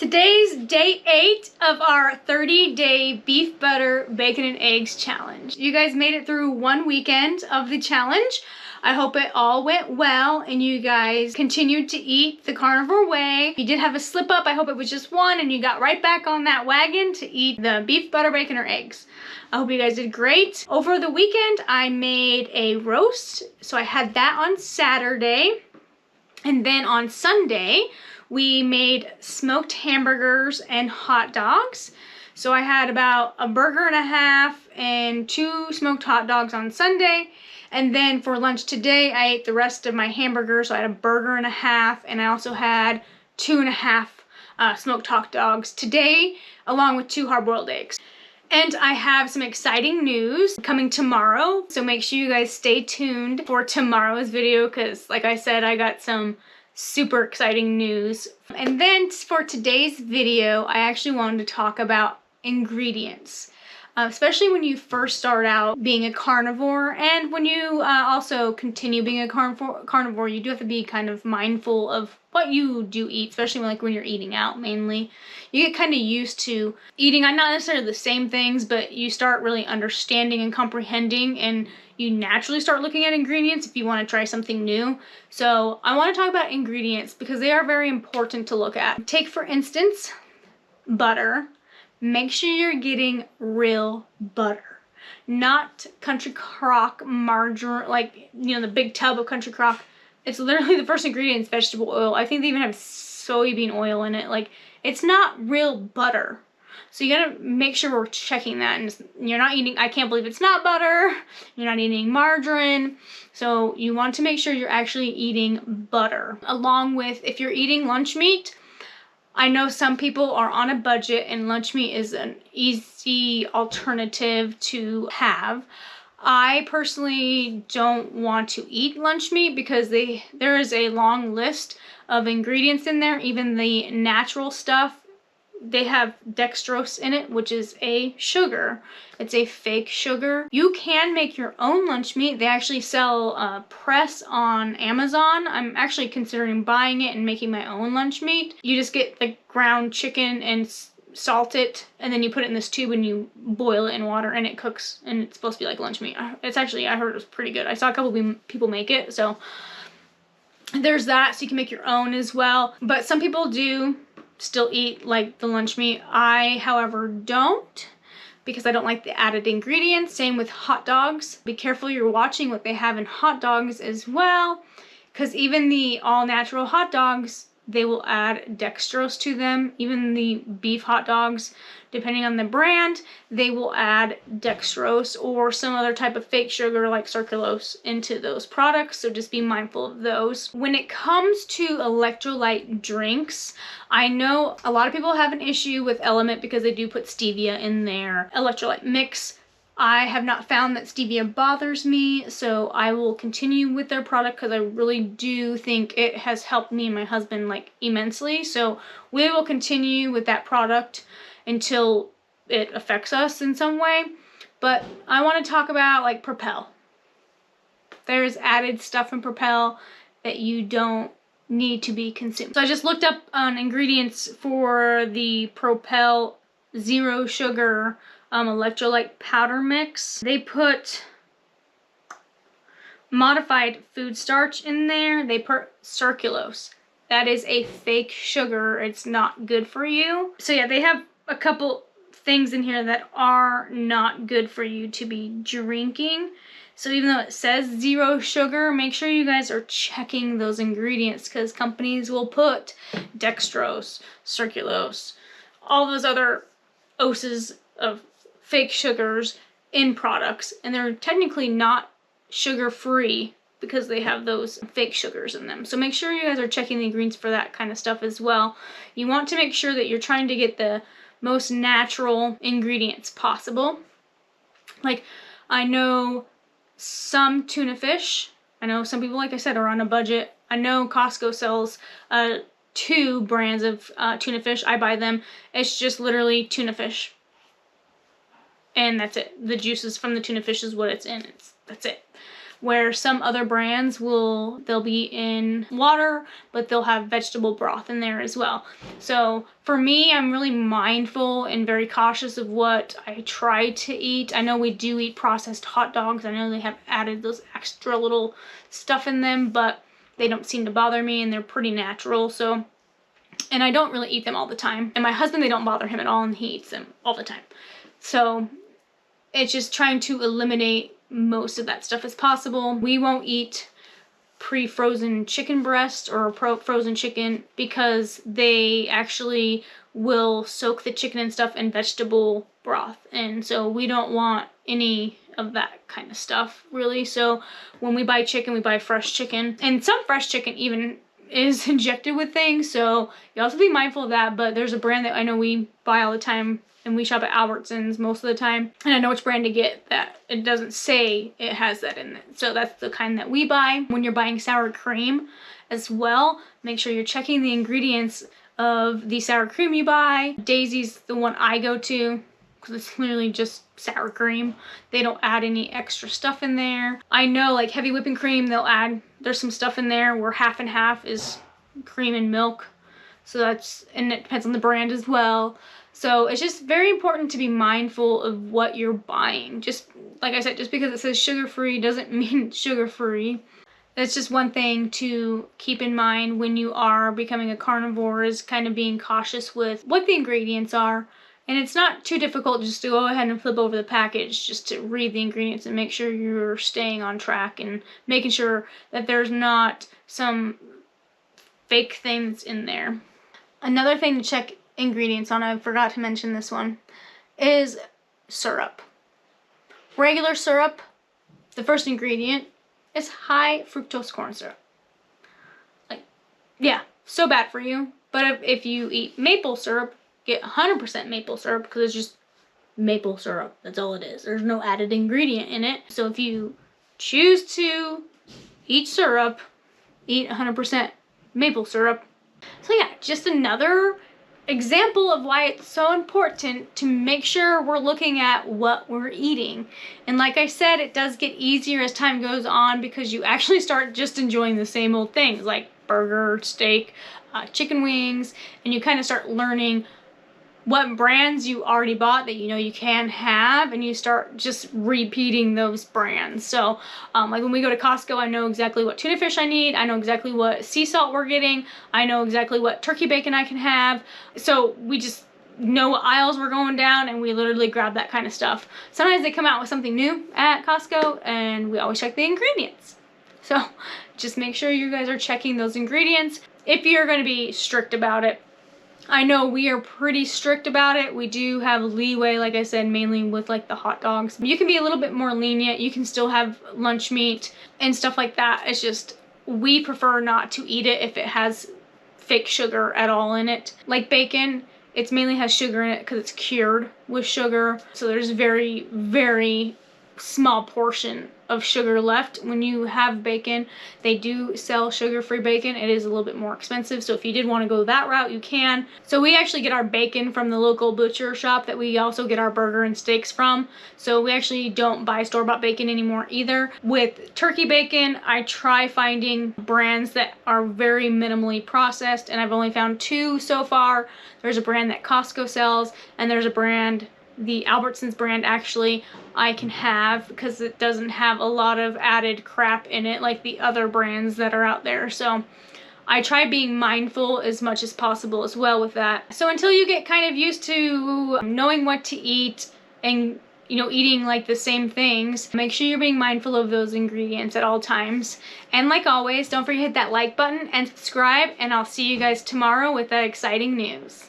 Today's day 8 of our 30-day beef butter, bacon, and eggs challenge. You guys made it through one weekend of the challenge. I hope it all went well and you guys continued to eat the carnivore way. If you did have a slip up, I hope it was just one and you got right back on that wagon to eat the beef, butter, bacon, or eggs. I hope you guys did great. Over the weekend, I made a roast. So I had that on Saturday. And then on Sunday, we made smoked hamburgers and hot dogs. So I had about a burger and a half and 2 smoked hot dogs on Sunday. And then for lunch today, I ate the rest of my hamburgers. So I had a burger and a half, and I also had 2.5 smoked hot dogs today, along with 2 hard-boiled eggs. And I have some exciting news coming tomorrow. So make sure you guys stay tuned for tomorrow's video because, like I said, I got some super exciting news. And then for today's video, I actually wanted to talk about ingredients. Especially when you first start out being a carnivore, and when you also continue being a carnivore, you do have to be kind of mindful of what you do eat, especially when you're eating out mainly. You get kind of used to eating, not necessarily the same things, but you start really understanding and comprehending, and you naturally start looking at ingredients if you want to try something new. So I want to talk about ingredients because they are very important to look at. Take, for instance, butter. Make sure you're getting real butter, not country crock margarine, the big tub of country crock. It's literally the first ingredient is vegetable oil. I think they even have soybean oil in it. It's not real butter. So you gotta make sure we're checking that. And you're not eating, I can't believe it's not butter. You're not eating margarine. So you want to make sure you're actually eating butter. Along with, if you're eating lunch meat, I know some people are on a budget and lunch meat is an easy alternative to have. I personally don't want to eat lunch meat because there is a long list of ingredients in there. Even the natural stuff, they have dextrose in it, which is a sugar. It's a fake sugar. You can make your own lunch meat. They actually sell press on Amazon. I'm actually considering buying it and making my own lunch meat. You just get the ground chicken and salt it, and then you put it in this tube and you boil it in water and it cooks, and it's supposed to be like lunch meat. It's actually, I heard it was pretty good. I saw a couple people make it, so there's that. So you can make your own as well. But some people do still eat the lunch meat. I, however, don't, because I don't like the added ingredients. Same with hot dogs. Be careful you're watching what they have in hot dogs as well, because even the all-natural hot dogs, they will add dextrose to them. Even the beef hot dogs, depending on the brand, they will add dextrose or some other type of fake sugar like sucralose into those products. So just be mindful of those. When it comes to electrolyte drinks, I know a lot of people have an issue with Element because they do put stevia in their electrolyte mix. I have not found that stevia bothers me, so I will continue with their product because I really do think it has helped me and my husband immensely. So we will continue with that product until it affects us in some way. But I want to talk about Propel. There's added stuff in Propel that you don't need to be consumed. So I just looked up on ingredients for the Propel zero sugar electrolyte powder mix. They put modified food starch in there. They put sucralose. That is a fake sugar. It's not good for you. So yeah, they have a couple things in here that are not good for you to be drinking. So even though it says zero sugar, make sure you guys are checking those ingredients because companies will put dextrose, sucralose, all those other oses of fake sugars in products, and they're technically not sugar-free because they have those fake sugars in them. So make sure you guys are checking the ingredients for that kind of stuff as well. You want to make sure that you're trying to get the most natural ingredients possible. I know some tuna fish. I know some people, like I said, are on a budget. I know Costco sells 2 brands of tuna fish. I buy them. It's just literally tuna fish. And that's it. The juices from the tuna fish is what it's in. That's it. where some other brands they'll be in water, but they'll have vegetable broth in there as well. So for me, I'm really mindful and very cautious of what I try to eat. I know we do eat processed hot dogs. I know they have added those extra little stuff in them, but they don't seem to bother me, and they're pretty natural. So, and I don't really eat them all the time. And my husband, they don't bother him at all, and he eats them all the time. So it's just trying to eliminate most of that stuff as possible. We won't eat pre-frozen chicken breast or frozen chicken because they actually will soak the chicken and stuff in vegetable broth, and so we don't want any of that kind of stuff really. So when we buy chicken, we buy fresh chicken, and some fresh chicken even is injected with things, so you also be mindful of that. But there's a brand that I know we buy all the time, and we shop at Albertsons most of the time, and I know which brand to get that it doesn't say it has that in it. So that's the kind that we buy. When you're buying sour cream as well, make sure you're checking the ingredients of the sour cream you buy. Daisy's the one I go to because it's literally just sour cream. They don't add any extra stuff in there. I know like heavy whipping cream, there's some stuff in there where half and half is cream and milk. So and it depends on the brand as well. So it's just very important to be mindful of what you're buying. Just like I said, just because it says sugar-free doesn't mean sugar-free. That's just one thing to keep in mind when you are becoming a carnivore, is kind of being cautious with what the ingredients are. And it's not too difficult just to go ahead and flip over the package just to read the ingredients and make sure you're staying on track and making sure that there's not some fake things in there. Another thing to check ingredients on, I forgot to mention this one, is syrup. Regular syrup, the first ingredient is high fructose corn syrup. Like, yeah, so bad for you. But if you eat maple syrup, get 100% maple syrup, because it's just maple syrup. That's all it is. There's no added ingredient in it. So if you choose to eat syrup, eat 100% maple syrup. So yeah, just another example of why it's so important to make sure we're looking at what we're eating. And like I said, it does get easier as time goes on because you actually start just enjoying the same old things like burger, steak, chicken wings, and you kind of start learning what brands you already bought that you know you can have, and you start just repeating those brands. So like when we go to Costco, I know exactly what tuna fish I need, I know exactly what sea salt we're getting, I know exactly what turkey bacon I can have. So we just know what aisles we're going down, and we literally grab that kind of stuff. Sometimes they come out with something new at Costco, and we always check the ingredients. So just make sure you guys are checking those ingredients if you're going to be strict about it. I know we are pretty strict about it. We do have leeway, like I said, mainly with like the hot dogs. You can be a little bit more lenient. You can still have lunch meat and stuff like that. It's just we prefer not to eat it if it has fake sugar at all in it. Like bacon, it mainly has sugar in it because it's cured with sugar. So there's very, very small portion of sugar left when you have bacon. They do sell sugar-free bacon. It is a little bit more expensive, so if you did want to go that route, you can. So we actually get our bacon from the local butcher shop that we also get our burger and steaks from. So we actually don't buy store-bought bacon anymore either. With turkey bacon, I try finding brands that are very minimally processed, and I've only found 2 so far. There's a brand that Costco sells, and there's a brand, the Albertsons brand actually, I can have because it doesn't have a lot of added crap in it like the other brands that are out there. So I try being mindful as much as possible as well with that. So until you get kind of used to knowing what to eat and eating like the same things, make sure you're being mindful of those ingredients at all times. And like always, don't forget to hit that like button and subscribe, and I'll see you guys tomorrow with that exciting news.